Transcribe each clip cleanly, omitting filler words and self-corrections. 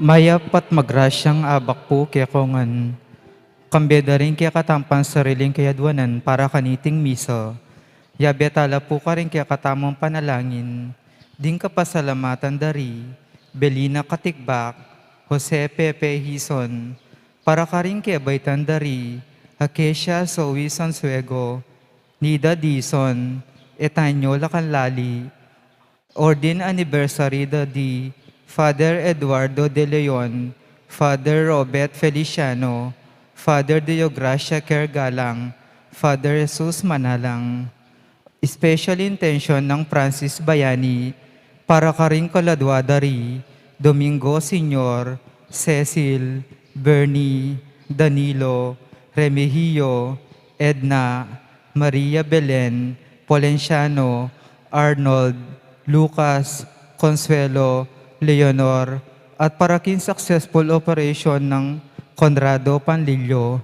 Mayapat magrasyang abak po kaya kongan. Kambeda rin kaya katampan sariling kayadwanan para kaniting miso. Yabetala po ka rin kaya katamang panalangin. Ding kapasalamatan dari. Belina Katikbak, Jose Pepe Hison. Para ka rin kaya baitan dari. Acacia Zoe Sansuego. Nida Dison. Etanyo Lacanlali. Ordin Anniversary di Father Eduardo De Leon, Father Robert Feliciano, Father Deogracia Kergalang, Father Jesus Manalang. Special intention ng Francis Bayani para karing kaladwadari, Domingo Senior, Cecil, Bernie, Danilo, Remigio, Edna, Maria Belen, Polenciano, Arnold, Lucas, Consuelo, Leonor, at para kin successful operation ng Conrado Panlilio.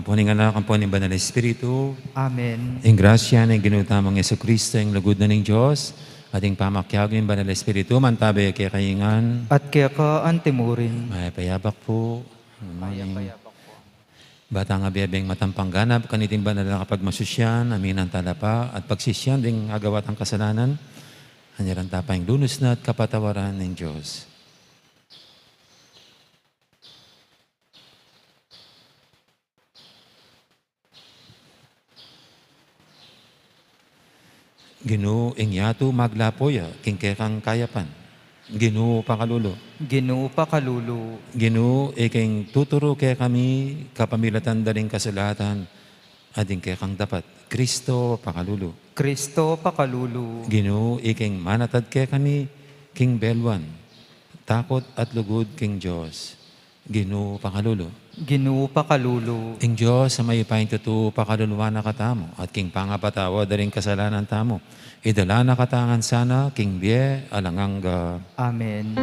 Puning anak ang puning banal na Espiritu. Amen. Ang grasya ng ginutamang Yesu Kristo, ang lugod na ng Diyos, at ang pamakyag ng banal na Espiritu, mantabi kay kaingan. At kaya ka antimurin. May payabak po. Bata nga biyabeng matampang ganap, kaniting banal na kapag masusyan, amin ang talapa, at pagsisyan ding agawat ang kasalanan, hanyaran tapang lunos na at kapatawaran ng Diyos. Ginoo ingyato maglapoya, kingkekang kayapan. Ginoo pakalulu. Ginoo pakalulu. Ginoo iking tuturo kaya kami kapamilatan daling kasulatan ading kekang dapat. Kristo pakalulu. Kristo pakalulu. Ginoo iking manatad kaya kami king belwan. Takot at lugod king Diyos. Ginoo pakalulu. Ginoo pakalulu. Ing Diyos sa may paing tutu pakaluluwa na katamo at king pangapatawa daling kasalanan tamo. Idala na katangan sana king biye alangangga. Amen.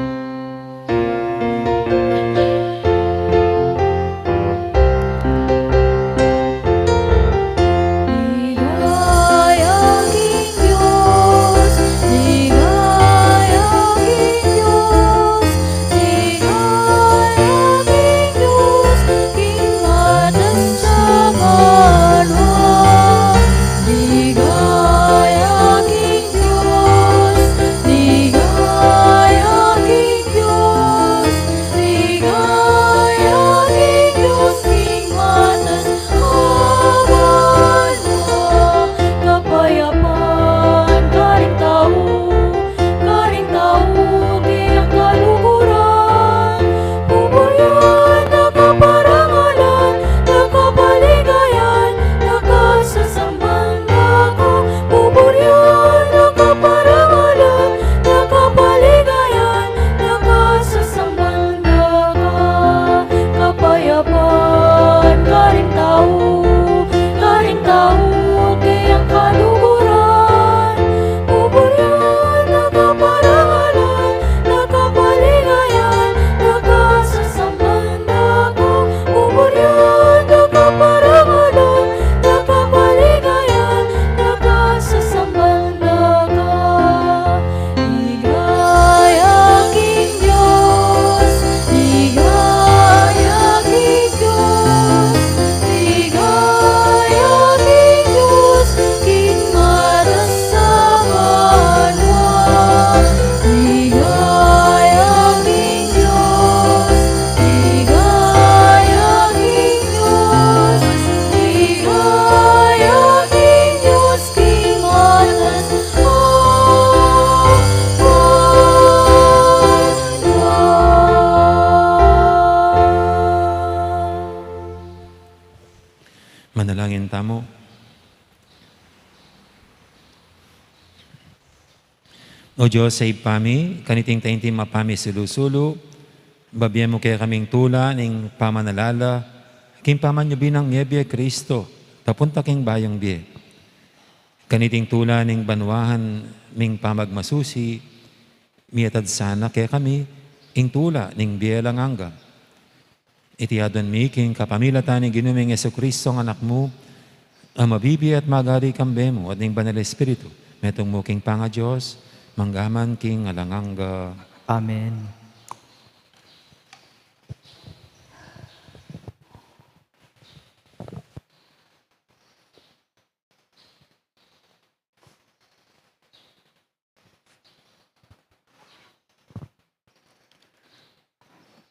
Manalangin tamo. O Diyos, sa ipami, kaniting taintim mapami sulu-sulu, babiyan mo kaya kaming tula ng pamanalala, king paman nyo binang miyebye Kristo, tapunta king bayang biye. Kaniting tula ng banwahan ming pamagmasusi, miyatad sana kaya kami, ing tula ng biye lang hanggang. Itiyadon mi king kapamilatan ng ginuming Yesu Kristo ang anak mo, ang mabibi at magari kambe mo at ng banal Espiritu, metong mo king panga Diyos, manggaman king alanganga. Amen.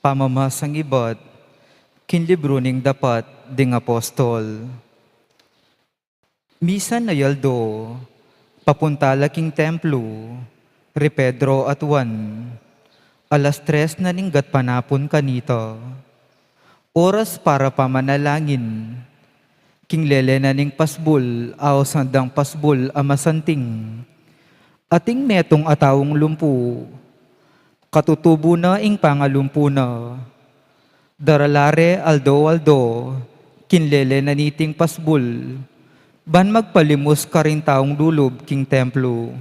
Pamamasang ibat, kinlibro ning dapat ding apostol. Misan na yaldo, papunta laking templo, Re Pedro at Juan, alas 3 na ninggat panapon kanito. Oras para pamanalangin, king lele na ning pasbul, aw sandang pasbul amasanting. Ating metong atawong lumpu, katutubo na ing pangalumpu na. Daralare aldo, kinlele na niting pasbul, ban magpalimos ka rin taong lulob king templo.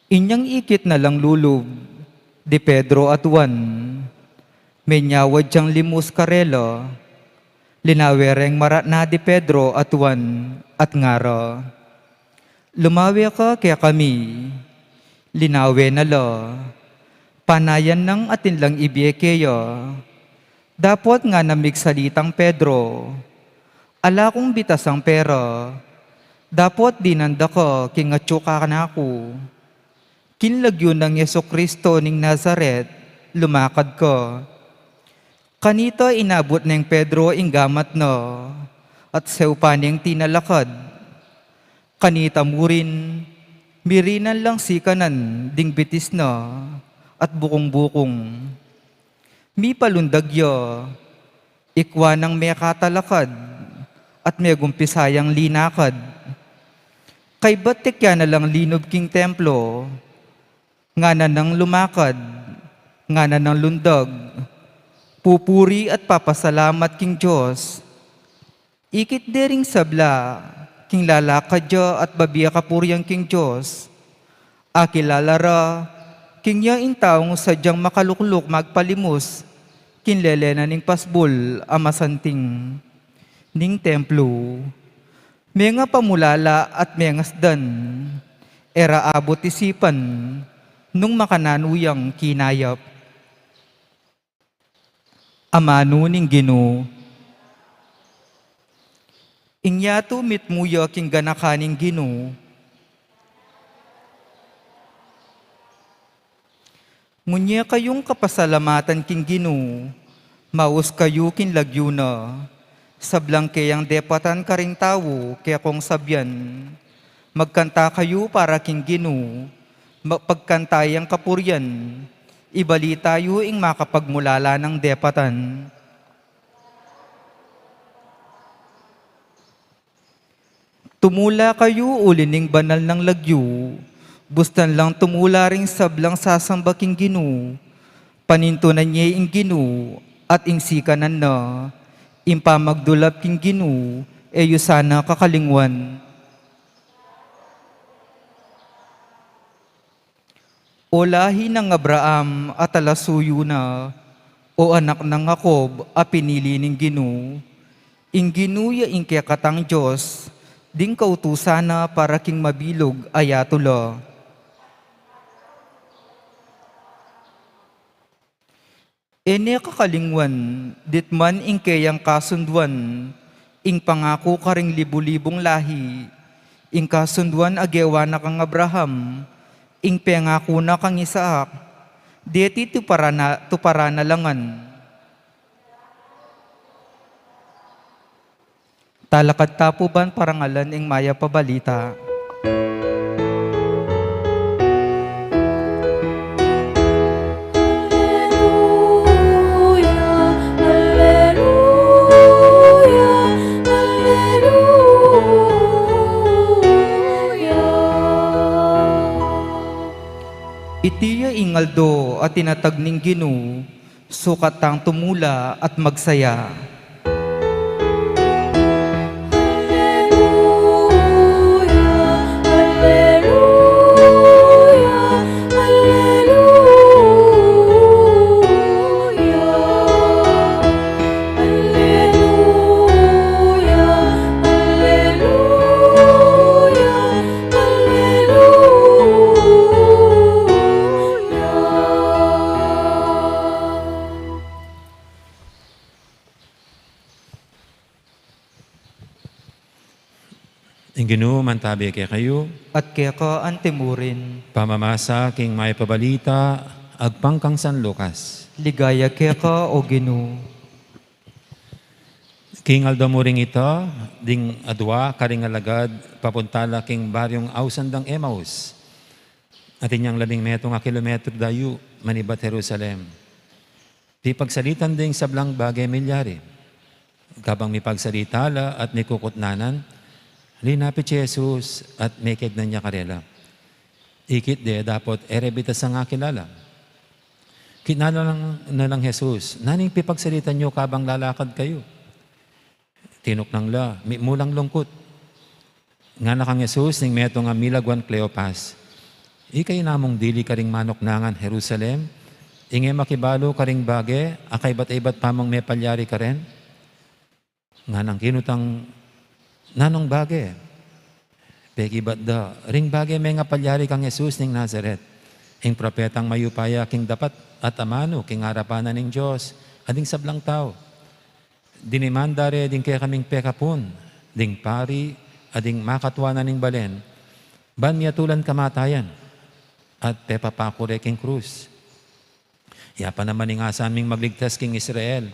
Inyang ikit na lang lulob, di Pedro at Juan, menyawad siyang limus karela, linawereng marat na di Pedro at Juan at ngara. Lumawi ka kaya kami, linawe na la, panayan ng atin lang ibyekeya. Dapat nga namigsalitang Pedro, ala kong bitas ang pera, dapat dinanda ka kingatyo ka na ako. Kinlagyo ng Yeso Kristo ning Nazaret, lumakad ka. Kanito inabot ng Pedro ing gamat na, at sewpaning tinalakad. Kanita mo rin, mirinan lang sikanan, ding bitis na, at bukong-bukong. Mi palundagya, ikwa ng may katalakad, at may gumpisayang linakad. Kay batik yan na lang linob king templo, nga na ng lumakad, nga na ng lundag, pupuri at papasalamat king Diyos. Ikit dering sabla, king lalakad ya at babiya kapuryang king Diyos. Akilalara, king ya in taong sadyang makalukluk magpalimos, kinlele na ning pasbul amasanting ning templo. May nga pamulala at may ngasdan, era abot isipan, nung makananuyang kinayap. Amano ning Ginoo. Ingyato mitmuya king ganakaning Ginoo. Ngunya kayong kapasalamatan king Ginoo, maus kayo kinlagyo na, sablang kayang depatan ka ring tawo, kaya kong sabyan, magkanta kayo para king Ginoo, pagkantayang kapuryan, ibali tayo ing makapagmulala ng depatan. Tumula kayo ulining banal ng lagyo, bustan lang tumula ring sablang sasamba king Ginoo, panintunan niya ing Ginoo at ing sikanan na, impamagdulap king Ginoo, eyo sana kakalingwan. O lahi ng Abraham at alasuyo na, o anak ng Jacob a pinili ning Ginoo, ing ginuya ing kayakatang Diyos, ding kautusana para king mabilog ayatula. Ene kakalingwan, ditman ing kayang kasunduan, ing pangako ka ring libu-libong lahi, ing kasunduan agewa na kang Abraham, ing pangako na kang Isaac, deti tupara na langan. Talakad tapuban parangalan ing maya pabalita. Alleluia, alleluia, alleluia. ningaldo at tinatag ning Ginoo, sukat tang tumula at magsaya. Ang Ginoo mantabi kay kayo, At kaya ka antemurin, pamamasa king may pabalita, agpangkang San Lucas. ligaya kaya ka o Ginoo. King aldamuring ito, ding adwa karing alagad, papuntala king baryong Ausandang Emmaus. At inyang 12 nga kilometro dayo, manibat Jerusalem. Di pagsalitan ding sablang bagay milyari. Kabang may pagsalitala at may kukutnanan, linapit si Jesus at may kegnan niya karela. Ikit de, dapat erebita sa nga kilala. Kinala na lang Jesus, naning pipagsalitan niyo kabang lalakad kayo. Tinok nang la, may mulang lungkot. Nga na kang Jesus, ning meto nga milagwan Cleopas. Ikay namong dili karing manok nangan Jerusalem, inge makibalo karing bage, akay bat-ibat pamong may palyari ka rin. Nga nang kinutang nanong bage. Pegi bat da, ring bage may nga palyari kang Jesus ning Nazaret. Ing propetang mayupaya king dapat at amano king harapanan ning Diyos, ading sablang tao. Dinimanda re din kaya kaming pekapon, ding pari, ading makatwanan ning balen, ban miyatulan kamatayan, at pepapakure king krus. Yapa naman nga sa aming magligtas king Israel.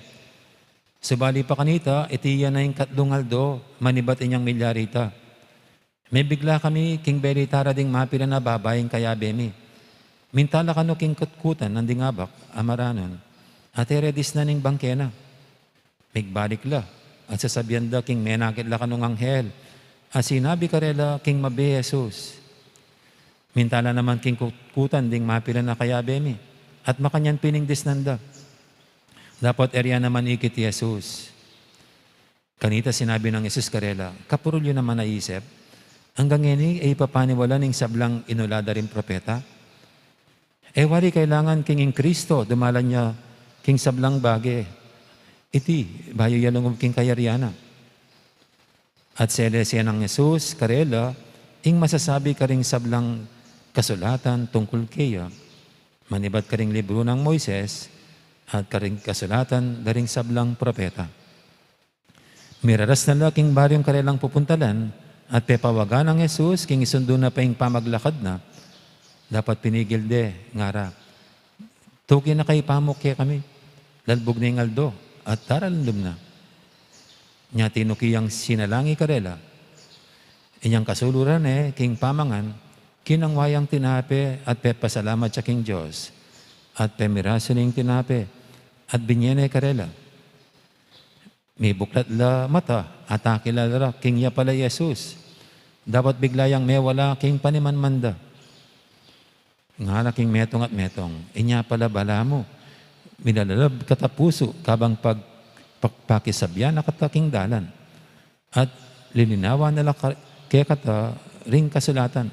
Subali pa kanita, itiya na yung katlungaldo, manibat inyang milyarita. May bigla kami, king beritara ding mapila na babaying kaya bemi. Mintala kano king kutkutan, nanding abak, amaranon, at eredis na ning bangkena. Migbalik la, at sasabihan da king menakit la kanong anghel, at sinabi karela king mabe Jesus. Mintala naman king kutkutan ding mapila na kaya bemi, at makanyan pining disnanda. Dapat area naman ikit Jesus. Kanita sinabi ng Jesus karela, kapurulyo naman naisip, hanggang ini ay papaniwala ning sablang inulada rin propeta. Wari kailangan king Kristo, dumalan niya king sablang bage. Iti, bayo yalong king kayariana. At selesya ng Jesus karela, ing masasabi ka ring sablang kasulatan tungkol kaya, manibat ka ring libro ng Moises, at karing kasulatan daring sablang propeta. Miraras na laking baryong karelang pupuntalan at pepawagan ng Jesus king isundo na pa yung pamaglakad na dapat pinigil de ngara. Tuki na kay pamok kaya kami. Lalbog na yung aldo at taralandom na. Nya tinukiyang sinalangi karela. Inyang kasuluran king pamangan kinangwayang tinape at pepasalamat sa king Diyos at pemiraso ning tinape at binyene karela. May buklat la mata at akilala king ya pala Jesus. Dapat biglayang may wala king panimanmanda. Nga king metong at metong. Inya pala bala mo. Minalalab katapuso kabang pagpakisabyan na kataking dalan. At lilinawan nila kaya kata ring kasulatan.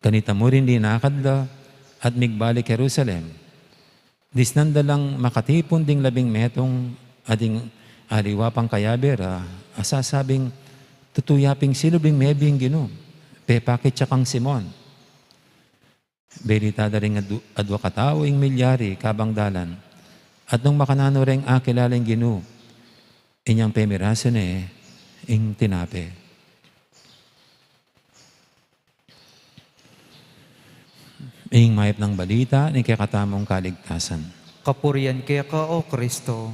Kanita mo rin dinakadla at migbalik Jerusalem. Disnanda lang makatipon ding 12 metong ading aliwa pang kayabera, asasabing tutuyaping silubing mebing Ginoo, pepakit siya kang Simon. Beritada ring adwa katao ing milyari kabang dalan, at nung makanano ring akilaling Ginoo, inyang pemiraso ing tinape. Ing mayap ng balita ni kakatamong kaligtasan. Kapurian kaya ka o Kristo.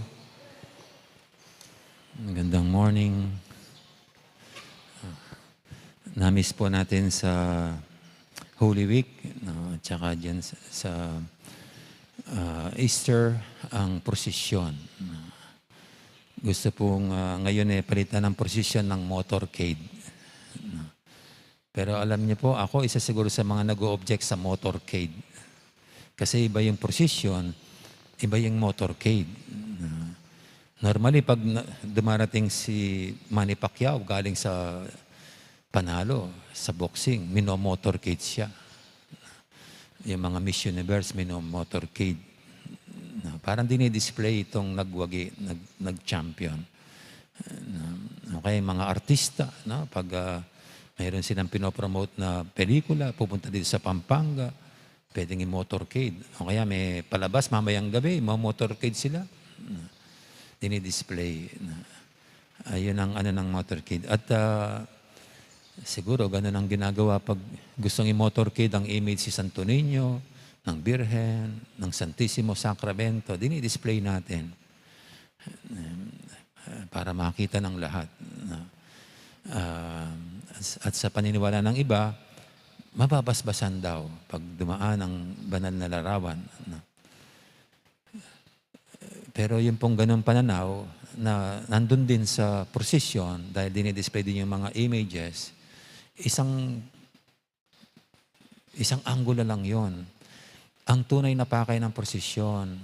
Magandang morning. Namiss po natin sa Holy Week, no, at saka dyan sa Easter, ang prosesyon. Gusto pong ngayon palitan ng prosesyon ng motorcade. No. Pero alam niyo po, ako isa siguro sa mga nag-o-object sa motorcade. Kasi iba yung procession, iba yung motorcade. Normally, pag dumarating si Manny Pacquiao galing sa panalo, sa boxing, mino-motorcade siya. Yung mga Miss Universe, mino-motorcade. Parang dinidisplay itong nag-champion. Okay, mga artista, no? Pag mayroon silang pinopromote na pelikula, pupunta dito sa Pampanga, pwedeng i-motorcade. O kaya may palabas, mamayang gabi, motorcade sila. Dinidisplay. Ayun ang ano ng motorcade. At siguro ganun ang ginagawa pag gustong i-motorcade ang image si Santo Niño, ng Birhen, ng Santissimo Sacramento. Dinidisplay natin para makita ng lahat. At sa paniniwala ng iba, mababasbasan daw pag dumaan ang banal na larawan. Pero yung pong ganun pananaw na nandun din sa prosesyon, dahil dinidisplay din yung mga images, isang anggulo lang yon. Ang tunay na pakay ng prosesyon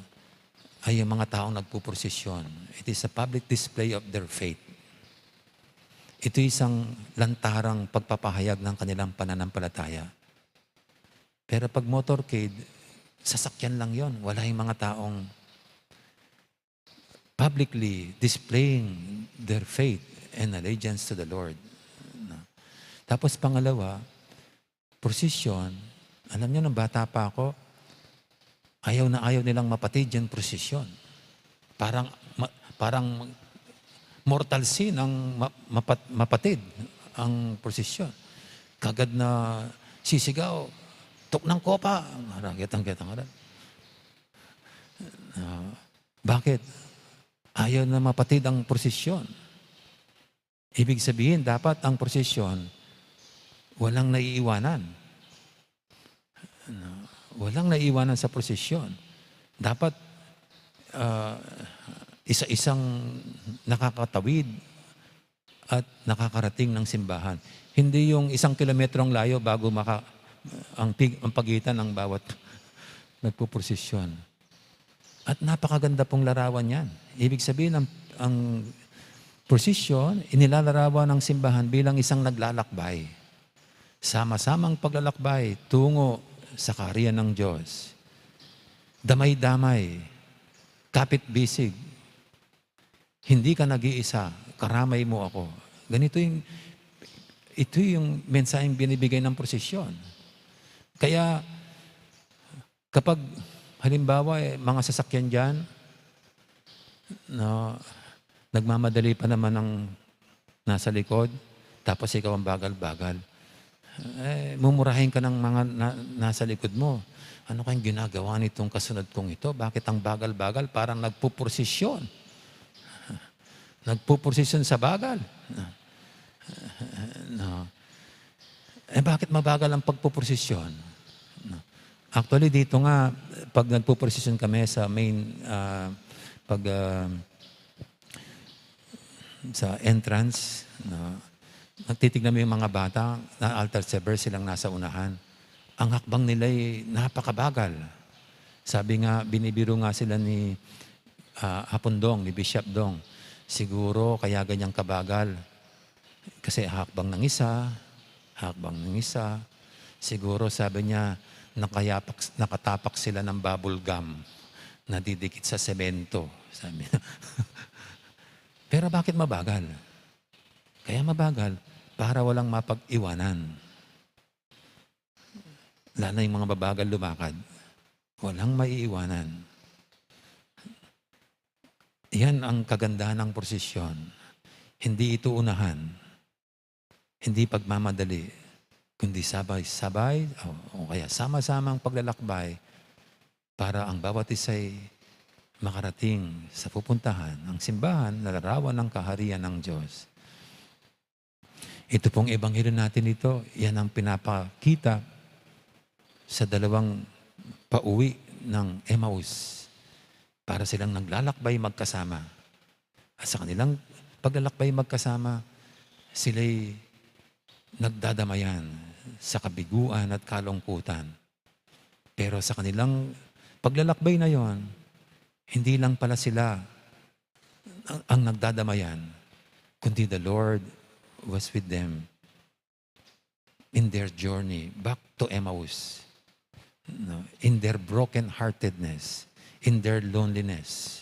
ay yung mga taong nagpuprosesyon. It is a public display of their faith. Ito isang lantarang pagpapahayag ng kanilang pananampalataya. Pero pag motorcade, sasakyan lang yon. Wala yung mga taong publicly displaying their faith and allegiance to the Lord. Tapos pangalawa, prosesyon. Alam niyo, nung bata pa ako, ayaw na ayaw nilang mapatid yung prosesyon. Parang mortal sin ang mapatid ang prosesyon. Kagad na sisigaw, tok ng kopa. Bakit? Ayaw na mapatid ang prosesyon. Ibig sabihin, dapat ang prosesyon walang naiiwanan. Walang naiiwanan sa prosesyon. Dapat isa-isang nakakatawid at nakakarating ng simbahan. Hindi yung 1 kilometrong layo bago ang pagitan ng bawat nagpuprosesyon. At napakaganda pong larawan yan. Ibig sabihin, ang prosesyon, inilalarawan ng simbahan bilang isang naglalakbay. Sama-samang paglalakbay tungo sa kaharian ng Diyos. Damay-damay, kapit-bisig. Hindi ka nag-iisa, karamay mo ako. Ito yung mensaheng binibigay ng prosesyon. Kaya, kapag halimbawa, mga sasakyan dyan, nagmamadali pa naman ng nasa likod, tapos ikaw ang bagal-bagal. Mumurahin ka ng mga nasa likod mo. Ano kayong ginagawa nitong kasunod kong ito? Bakit ang bagal-bagal? Parang nagpuprosesyon. Nagpuprosesyon sa bagal. Bakit mabagal ang pagpuprosesyon? Actually, dito nga, pag nagpuprosesyon kami sa main, sa entrance, nagtitignan mo yung mga bata, na altar server silang nasa unahan. Ang hakbang nila ay napakabagal. Sabi nga, binibiro nga sila ni Hapondong, ni Bishop Dong. Siguro kaya ganyang kabagal. Kasi hakbang ng isa. Siguro sabi niya, nakatapak sila ng bubble gum na didikit sa semento. Sabi niya. Pero bakit mabagal? Kaya mabagal, para walang mapag-iwanan. Lalo na yung mga babagal lumakad. Walang maiiwanan. Yan ang kagandahan ng prosesyon. Hindi ito unahan. Hindi pagmamadali. Kundi sabay-sabay o kaya sama-samang paglalakbay para ang bawat isa'y makarating sa pupuntahan, ang simbahan na larawan ng kaharian ng Diyos. Ito pong ebanghelyo natin ito, yan ang pinapakita sa dalawang pauwi ng Emmaus para silang naglalakbay magkasama. At sa kanilang paglalakbay magkasama, sila'y nagdadamayan sa kabiguan at kalungkutan. Pero sa kanilang paglalakbay na yon, hindi lang pala sila ang nagdadamayan, kundi the Lord was with them in their journey back to Emmaus, no, in their broken-heartedness, in their loneliness.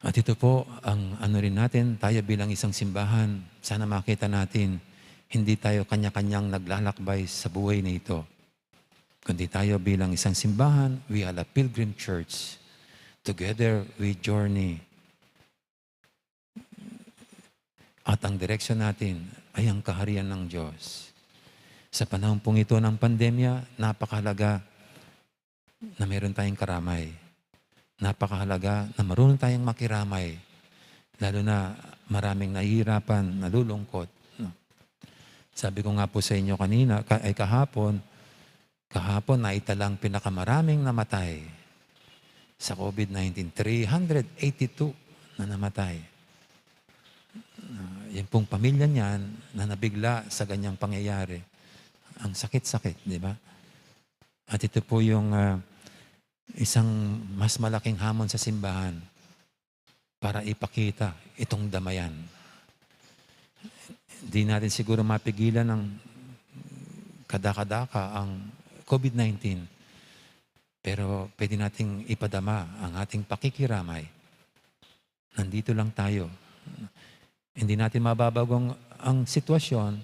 At ito po ang ano rin natin, tayo bilang isang simbahan, sana makita natin, hindi tayo kanya-kanyang naglalakbay sa buhay na ito. Kundi tayo bilang isang simbahan, we are a pilgrim church. Together we journey. At ang direksyon natin ay ang kaharian ng Diyos. Sa panahon pong ito ng pandemya, napakahalaga na meron tayong karamay. Napakahalaga na marunong tayong makiramay. Lalo na maraming nahihirapan, nalulungkot. No? Sabi ko nga po sa inyo kanina, kahapon naitalang pinakamaraming namatay sa COVID-19. 382 na namatay. Yung pong pamilya niyan na nabigla sa ganyang pangyayari. Ang sakit-sakit, di ba? At ito po yung isang mas malaking hamon sa simbahan para ipakita itong damayan. Hindi natin siguro mapigilan ng kadakadaka ang COVID-19. Pero pwede nating ipadama ang ating pakikiramay. Nandito lang tayo. Hindi natin mababago ang sitwasyon,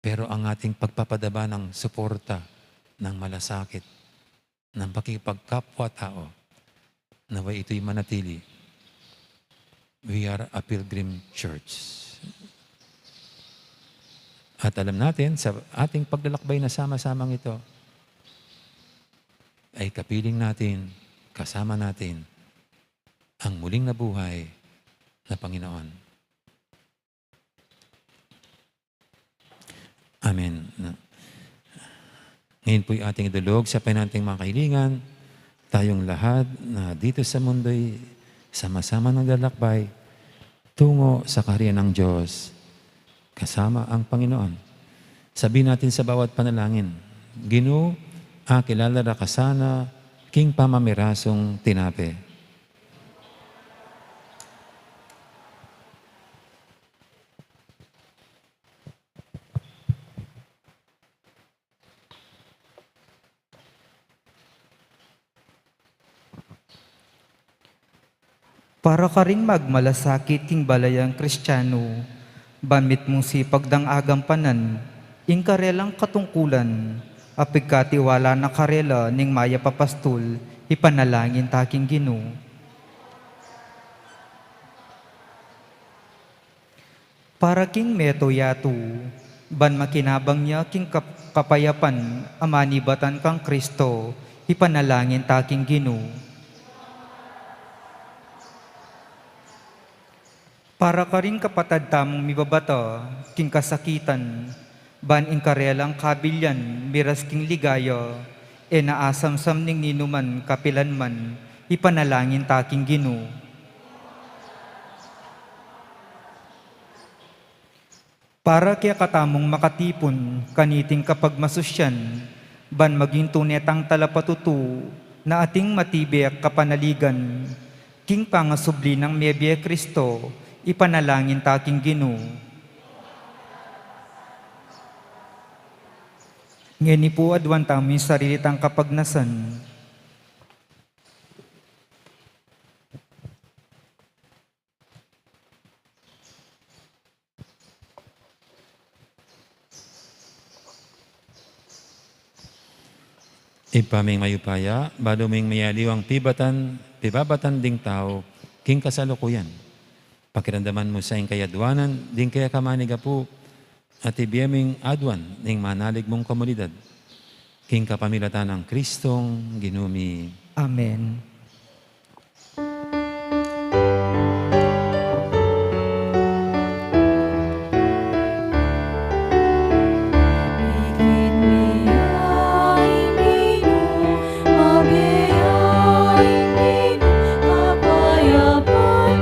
pero ang ating pagpapadaba ng suporta, ng malasakit, ng pakipagkapwa-tao, naway ito'y manatili. We are a pilgrim church. At alam natin, sa ating paglalakbay na sama-samang ito, ay kapiling natin, kasama natin, ang muling nabuhay na Panginoon. Amen. Ngayon po'y ating idulog sa pananting mga kahilingan, tayong lahat na dito sa mundo'y sama-sama naglalakbay tungo sa kaharian ng Diyos, kasama ang Panginoon. Sabihin natin sa bawat panalangin, Ginoo, kilala ra kasana, king pamamirasong tinape. Para ka ring magmalasakit king balayang Kristiyano, bamit mong sipag dang agampanan, ing karelang katungkulan, apigkatiwala na karela ning maya papastol, ipanalangin taking Ginoo. Para king meto yato, ban makinabang niya king kapayapan, amanibatan kang Kristo, ipanalangin taking Ginoo. Para ka rin kapatad tamong mibabata, king kasakitan, ban ing karelang kabilyan, miras king ligaya, e naasamsam ning ninuman kapilanman, ipanalangin taking Ginoo. Para kaya katamong makatipon, kaniting kapag masusyan, ban maging tunetang talapatutu, na ating matibek kapanaligan, king pangasubli ng Mebye Kristo, ipanalangin taking Ginoo. Ngeni po adwan tamo yung sarilitang kapagnasan. Ipaming mayupaya, baluming mayaliwang pibabatan ding tao, king kasalukuyan. Pakiramdaman mo sa ing kayadwanan, ding kaya kamaniga po, at ibiyeming adwan, ning manalig mong komunidad. King kapamilatan ng Kristong ginumi. Amen. Kapayapan,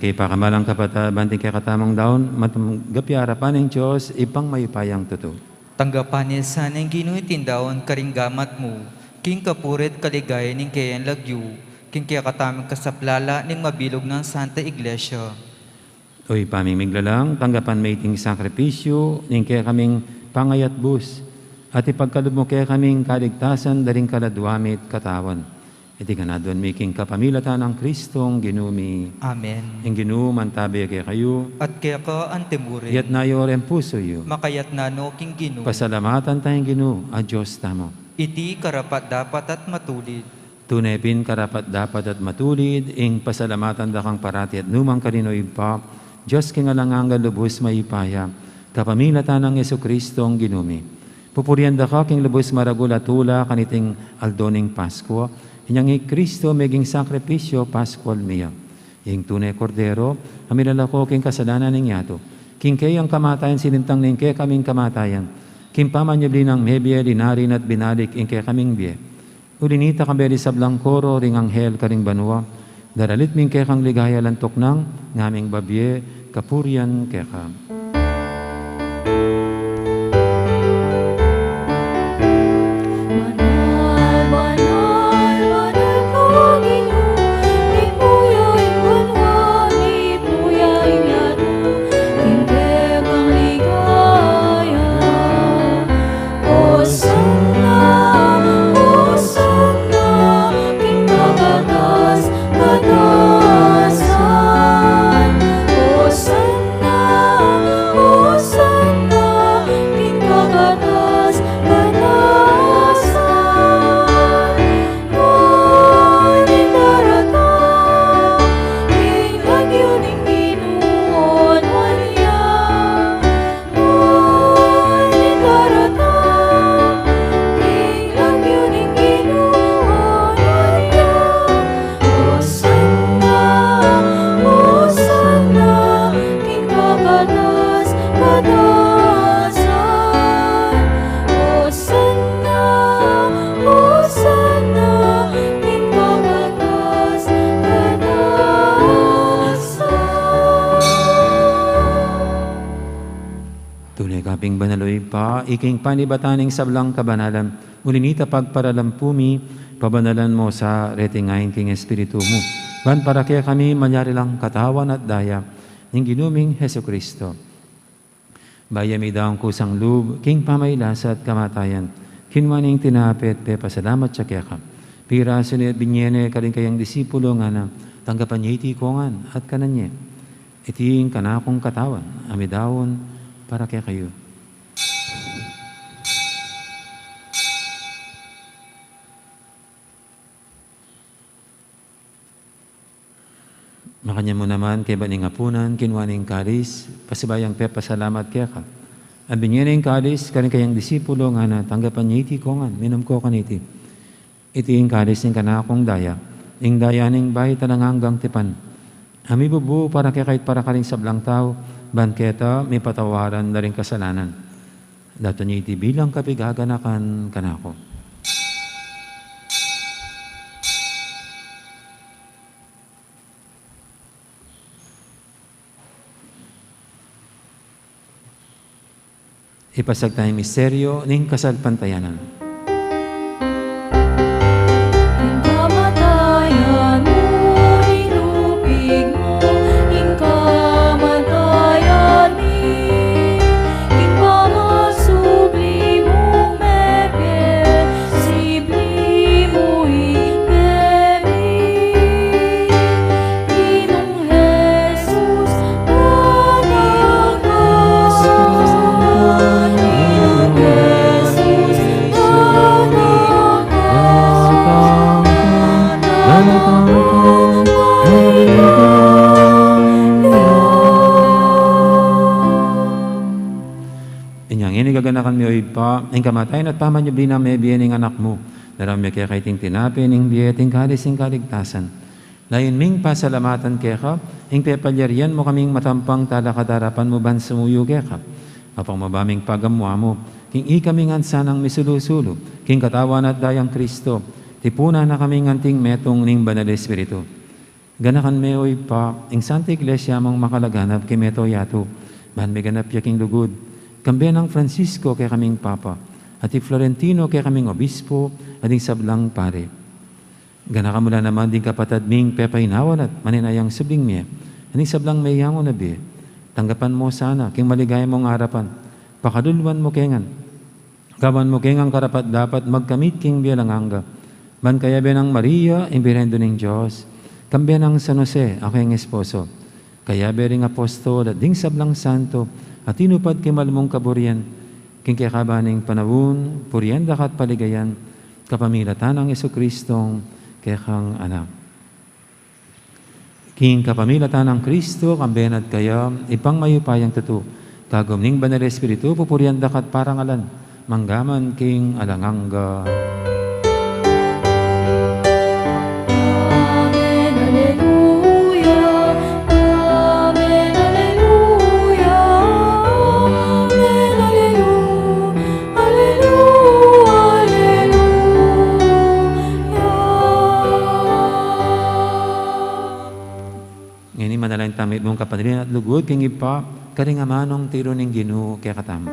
kay pakamalang kapata, banting kay katamang daon, matagapi harapan ng Diyos, ipang mayupayang totoo. Tanggapan niya sana ang ginuitindaon karinggamat mo, king kapurit kaligaya ning kayan lagyo, king kaya katamang kasaplala ning mabilog ng Santa Iglesia. Oy, paming miglalang, tanggapan may iting sakripisyo, ning kaya kaming pangayat bus, at ipagkalub mo kaya kaming kaligtasan, daring kaladwamit katawan. Iti kanaduan making kapamilatan ng Kristong ginumi. Amen. Ang ginuman tabi kaya kayo, At kaya ka antemure, yat na yor puso yo. makayat na no king ginu, Pasalamatan tayong ginu, a Diyos tamo. iti karapat dapat at matulid. Tunepin karapat dapat at matulid, ing pasalamatan da kang parati at numang kanino ipa, Diyos kingalangang lubos maipaya, kapamilatan ng Yesu Kristong ginumi. Pupurian da ka king lubos maragulatula kaniting aldoning Pasko, inyang Kristo meging sakripisyo Pascual miya. Ing tunay kordero, amilalako king kasalanan ng yato. King kayang kamatayan silintang ning kay kaming kamatayan. King pamanyabli ng mebye, linarin at binalik ing kay kaming biye. Ulinita kamberi sa blangkoro ring anghel karing banwa. Daralit ming kay kang ligaya lantok ng ngaming babye, kapurian kay ka. Kaping banaloy pa, iking panibataning sablang kabanalan, ulinita pagparalampumi, pabanalan mo sa retingayin king Espiritu mo. Ban para kaya kami manyari lang katawan at daya, ng ginuming Heso Kristo. Bayami daong kusang lub, king pamailasa at kamatayan, kinwaning tinapit, pepa salamat siya kaya ka. Pira sunit binyene kaling kayang disipulo nga na, tanggapan niya iti kongan at kananye. Iting kanakong katawan, amidawon, para kaya kayo. Makanya mo naman kay baning apunan, kinwaning kalis, pasibayang pepa salamat kaya ka. Abi niya ng kalis, karing kayang disipulo nga na tanggapan niya iti kongan, minum ko kaniti. Iti yung kalis ng kanakong daya, ing daya ning bahay talangang tipan. Ami bubu para kaya kahit para karing sablang tao, banketa may patawaran na rin kasalanan. Dato niya iti bilang kapigaganakan kanako. Ipasag tayong misteryo ng kasalpantayanan. Gaganakan mi pa, ang kamatayan at pamanyabli na may biyen ng anak mo. Narami kaya kaiting tinapin, ng biyeting kalis, ng kaligtasan. Lain ming pasalamatan kaya ka, ang pepalyarian mo kaming matampang talakadarapan mo ban sumuyo kaya ka. Apang mabaming pagamwa mo, king ikaming ansanang misulusulo, king katawan at dayang Kristo, tipuna na kaming anting metong ning banal Espiritu. Ganakan me oy pa, ing Santa Iglesia mong makalaganap kay meto yato, ban may ganap yaking lugod. Kambiyan ng Francisco kay kaming Papa, at i Florentino kay kaming Obispo, at ing sablang pare. Ganaka mula naman din kapatad ming pepaynawan at maninayang subling miya, at ing sablang mayang unabi. Tanggapan mo sana, king maligaya mong harapan, pakadulwan mo kengan. Kawan mo kengang karapat dapat magkamit king bialanganga. Man kaya benang Maria, imbirendo ng Diyos, kambiyan ng San Jose, ako yung esposo. Kaya bering apostol at ding sablang santo, at tinupad kay malmong kaburian, king kakabaning panawun, purienda kat paligayan, kapamilatan ng Jesucristong kekang anak. King kapamilatan ng Kristo, kambiyan at kaya, ipang mayupayang tuto, kagumning banal Espiritu, pupurienda kat parangalan, manggaman king alanganga. Ngayon manalangin tamit mong kapadalin at lugod king ipa, karingamanong tiro ng Ginoo kaya katamo.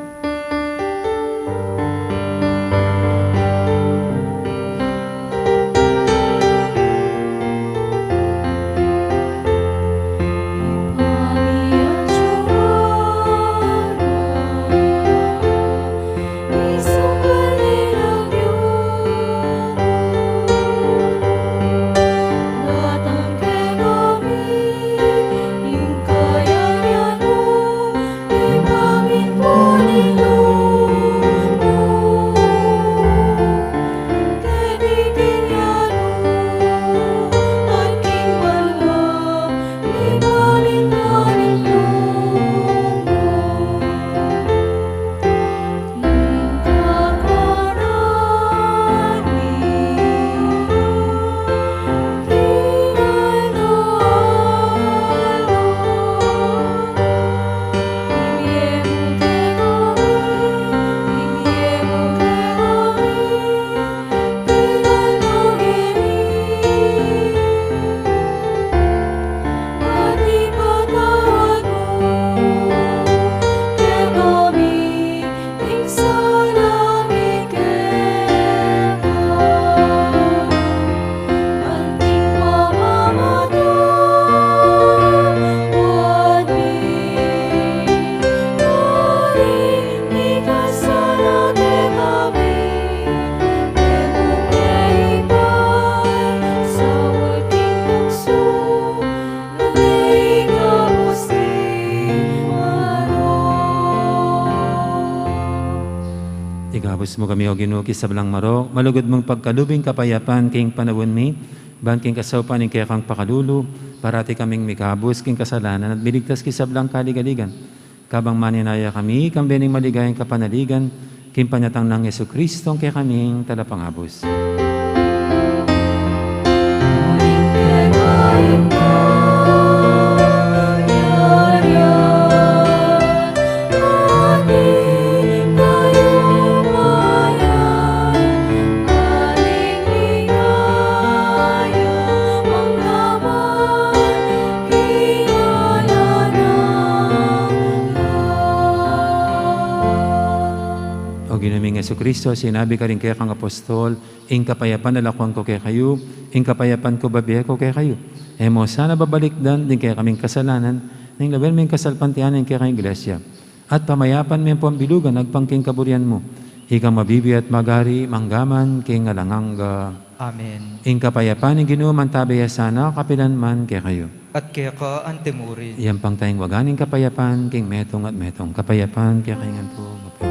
Igabos mo kami o ginuki sa balang marok, malugod mong pagkalubing kapayapan king panawon mi, ban king kasawpan ing kaya kang pakalulu, parati kaming mikabos king kasalanan at biligtas ki sa balang kaligaligan. Kabang maninaya kami, kambening maligayang kapanaligan, king panyatang ng Jesucristo kaya kaming talapangabos. Ginaming Jesucristo, sinabi ka rin kaya kang apostol, ing kapayapan nalakuan ko kaya kayo, ing kapayapan ko babiya ko kaya kayo. Mo sana babalikdan din kaya kaming kasalanan, ning laban ming kasalpantianan kaya kang iglesia. At pamayapan may pambilugan, nagpangking kaburian mo. Ika mabibi at magari, manggaman, king alanganga. Amen. Ing kapayapan ng Ginoo man tabaya sana, kapilan man kaya kayo. At kaya ka antemurin. Iyan pang tayong waganing kapayapan, king metong at metong. Kapayapan kaya kayo nga po, kapayapan.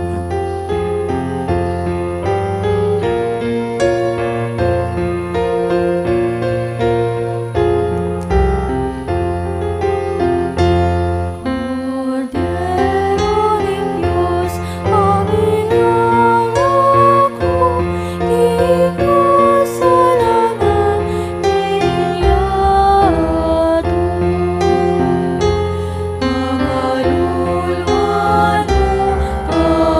Oh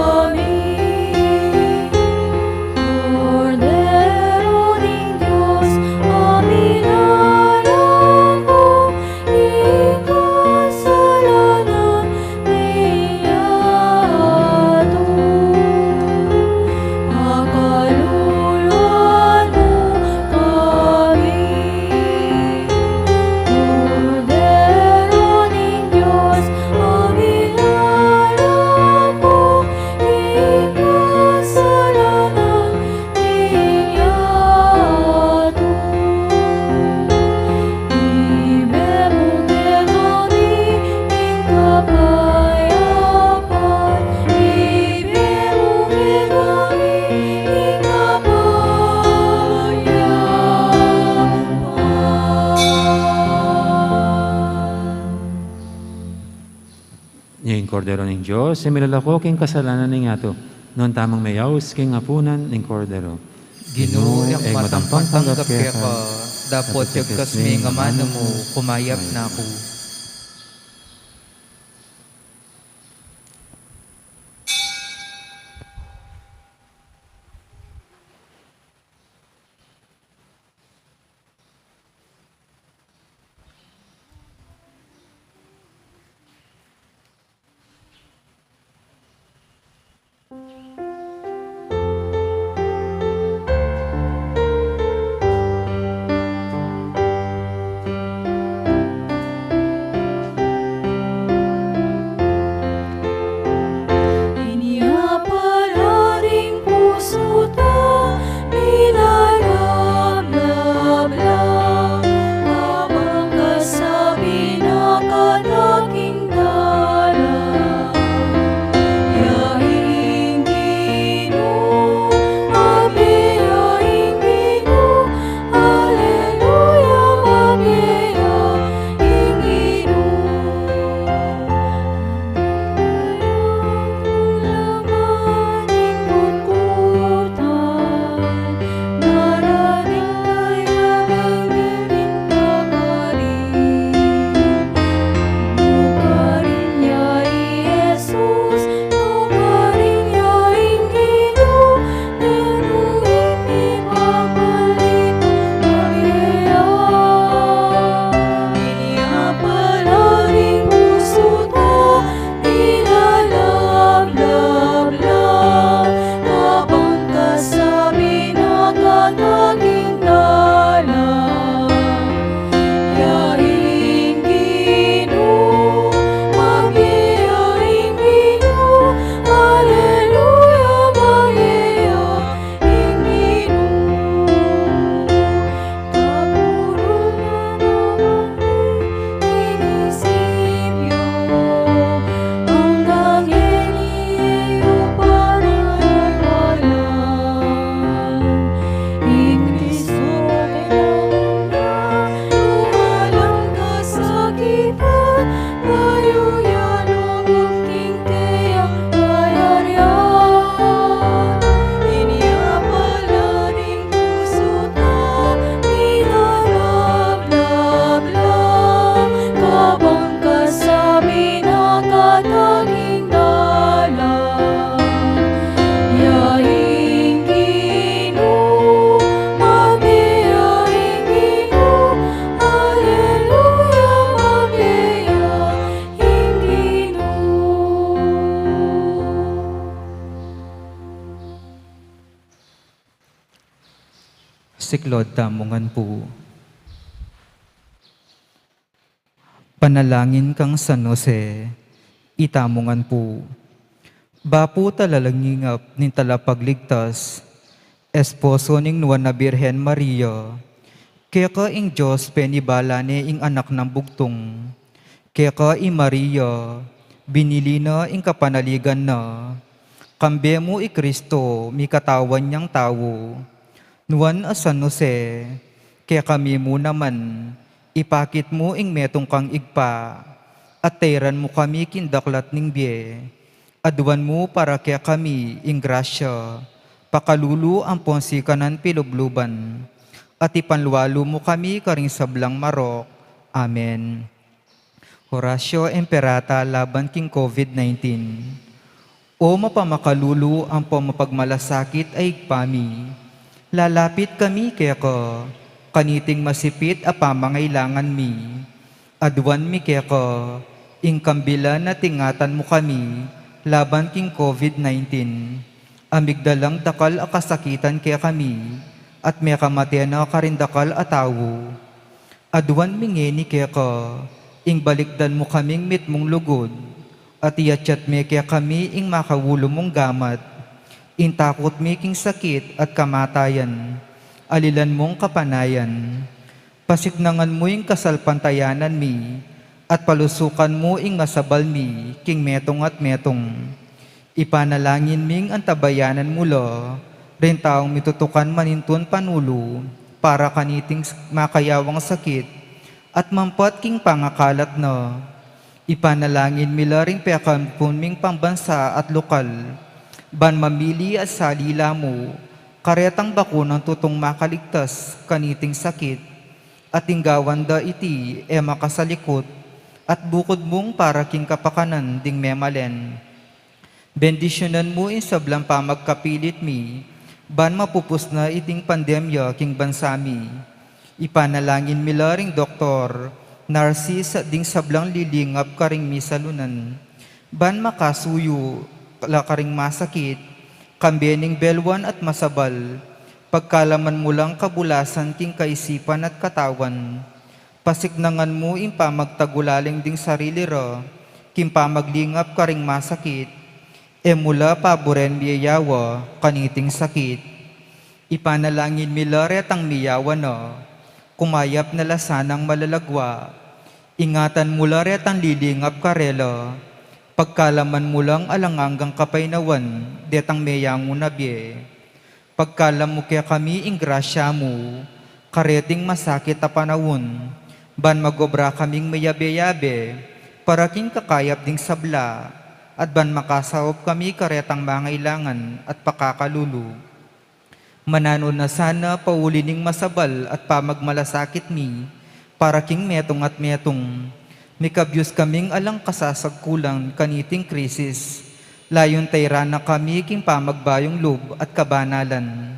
Kordero ng Diyos, e milalako king kasalanan ng ato, noon tamang mayaws king apunan ng Kordero. Ginoo ang matampang tanggap kaya ka, dapot yagkas may nga mano mo, kumayap na ako. Iniapalaring puso ta, minalablablab, habang kasabi na kataking dalang. Yaing Ginoo, mabiyaing Ginoo, Hallelujah, mabiyaing Ginoo. Iniapalaring puso ta, minalablablab, habang kasabi na kataking dalang. Yaing Ginoo, mabiyaing Ginoo, Hallelujah, mabiyaing Ginoo. Kapurungan naman inisipyo, hanggang iniyo pananawalan. Ikristo kailangan na lumalang kasakitan, tayo yan ang aking kayang kayarihan. Iniapalaring puso ta, minalablablab, habang kasabi na kataking dalang. Yaing Ginoo, mabiyaing Ginoo, Hallelujah, mabiyaing Ginoo. Siklod tamungan po. Panalangin kang San Jose, itamungan po. Bapo talalangingap nin talapagligtas, esposo ning nuwan na Birhen Maria, kaya ka ing Diyos penibala ni ing anak ng bugtong, kaya ka ing Maria, binili na ing kapanaligan na, kambe mo i Kristo, mi katawan niyang tawo, nuwan a San Jose, kaya kami mo naman, ipakit mo ing metong kang igpa, at tayran mo kami kindaklat ning biye, aduan mo para kaya kami ing grasya, pakalulu ang ponsi kanan pilubluban, at ipanluwalo mo kami karing sablang marok. Amen. Horacio Emperata laban king COVID-19. O mapamakalulu ang pamapagmalasakit ay igpami, lalapit kami kaya ko, kaniting masipit a pamangailangan mi. Aduan mi kaya ko, ing kambila na tingatan mo kami, laban king COVID-19. Amigdalang dakal a kasakitan kaya kami, at may kamatian na karindakal a tawo. Aduan mi ngeni kaya ko, ing balikdan mo kaming mitmong lugod, at iyatyat mi kaya kami ing makawulo mong gamat. Ing takot mi king sakit at kamatayan, alilan mong kapanayan. Pasiknangan mo ing kasalpantayanan mi, at palusukan mo ing masabal mi, king metong at metong. Ipanalangin ming antabayanan mo lo, rin taong mitutukan manintun panulo, para kaniting makayawang sakit, at mampat king pangakalat na. Ipanalangin milaring pekan punming pambansa at lokal, ban mamili at salila mo, karetang bakunang tutong makaligtas, kaniting sakit, at tinggawanda iti e makasalikot, at bukod mong para king kapakanan ding memalen. Bendisyonan mo in sablang pamagkapilit mi, ban mapupus na iting pandemya king bansami. Ipanalangin milaring doktor, narsis at ding sablang lilingap karing misalunan, ban makasuyo, lakaring masakit, kambening belwan at masabal, pagkalaman mo lang kabulasan king kaisipan at katawan, pasignangan mo in pamagtagulaling ding sarili ra, king pamaglingap karing masakit, e mula paboren miyayawa, kaniting sakit. Ipanalangin milaret ang miyawa na, kumayap na lasanang malalagwa, ingatan mula ret ang lilingap karela, pagkalaman mo lang alanganggang kapainawan, detang meyango nabye. Pagkalam mo kaya kami ing grasya mo, kareting masakit a panawon, ban magobra kaming mayabe-yabe, para king kakayap ding sabla, at ban makasawop kami karetang mangailangan at pakakalulu. Mananon na sana paulining masabal at pamagmalasakit mi, para king metong at metong, mikabyos kaming alang kasasagkulang kaniting krisis, layon tayra na kami king pamagbayong loob at kabanalan.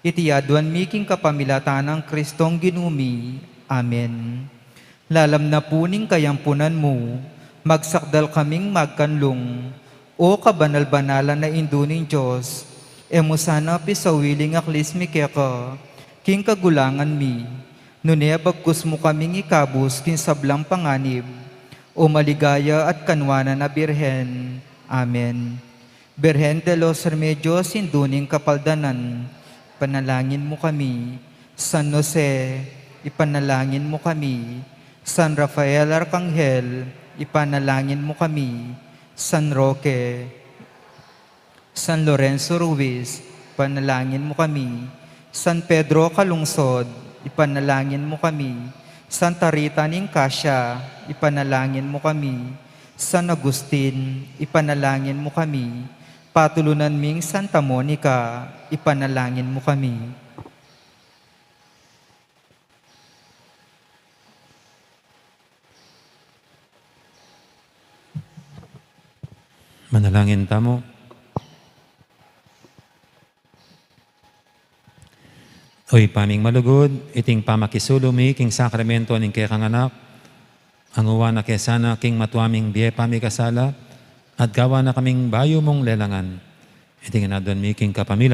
Itiyaduan mi king kapamilatan ng Kristong ginumi. Amen. Lalam na puning kayampunan mo, magsakdal kaming magkanlong, o kabanal-banalan na induning Diyos, emo sana pisawiling aklis mi keka, king kagulangan mi, nune bagkus mo kaming ikabus kin sablang panganib, o maligaya at kanwana na Birhen. Amen. Birhen de los Remedios, induning kapaldanan, panalangin mo kami. San Jose, ipanalangin mo kami. San Rafael Arcangel, ipanalangin mo kami. San Roque, San Lorenzo Ruiz, ipanalangin mo kami. San Pedro Calungsod, ipanalangin mo kami. Santa Rita Nicasia, ipanalangin mo kami. San Agustin, ipanalangin mo kami. Patulunan ming Santa Monica, ipanalangin mo kami. Manalangin tamo. Oy paming malugod, iting pamakisulumi king sakramento ning kay kanganak, ang uwa na kesana king matuaming biye pami kasala, at gawa na kaming bayo mong lelangan. Iting anadon mi king kapamilya